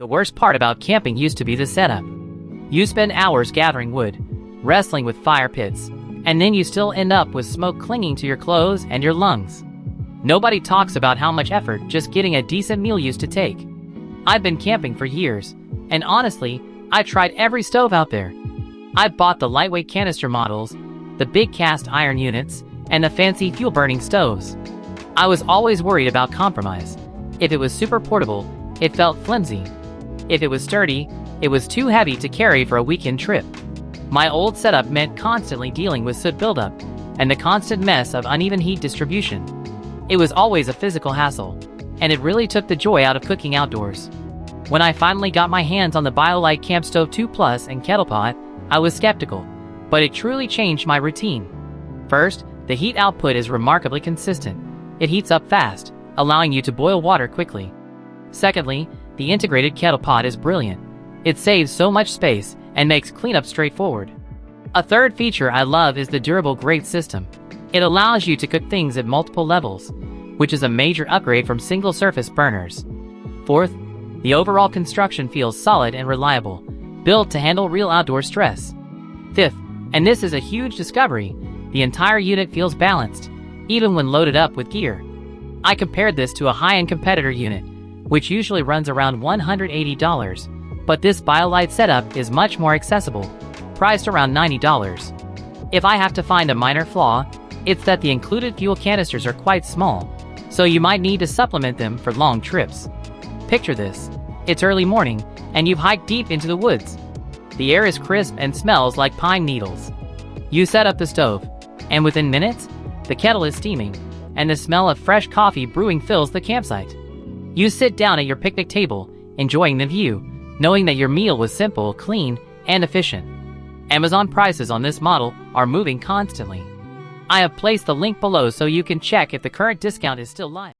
The worst part about camping used to be the setup. You spend hours gathering wood, wrestling with fire pits, and then you still end up with smoke clinging to your clothes and your lungs. Nobody talks about how much effort just getting a decent meal used to take. I've been camping for years, and honestly, I tried every stove out there. I bought the lightweight canister models, the big cast iron units, and the fancy fuel-burning stoves. I was always worried about compromise. If it was super portable, it felt flimsy. If it was sturdy, it was too heavy to carry for a weekend trip. My old setup meant constantly dealing with soot buildup and the constant mess of uneven heat distribution. It was always a physical hassle, and it really took the joy out of cooking outdoors. When I finally got my hands on the BioLite CampStove 2 Plus and kettle pot, I was skeptical, but it truly changed my routine. First, the heat output is remarkably consistent. It heats up fast, allowing you to boil water quickly. Secondly, the integrated kettle pot is brilliant. It saves so much space and makes cleanup straightforward. A third feature I love is the durable grate system. It allows you to cook things at multiple levels, which is a major upgrade from single-surface burners. Fourth, the overall construction feels solid and reliable, built to handle real outdoor stress. Fifth, and this is a huge discovery, the entire unit feels balanced, even when loaded up with gear. I compared this to a high-end competitor unit, which usually runs around $180, but this BioLite setup is much more accessible, priced around $90. If I have to find a minor flaw, it's that the included fuel canisters are quite small, so you might need to supplement them for long trips. Picture this. It's early morning, and you've hiked deep into the woods. The air is crisp and smells like pine needles. You set up the stove, and within minutes, the kettle is steaming, and the smell of fresh coffee brewing fills the campsite. You sit down at your picnic table, enjoying the view, knowing that your meal was simple, clean, and efficient. Amazon prices on this model are moving constantly. I have placed the link below so you can check if the current discount is still live.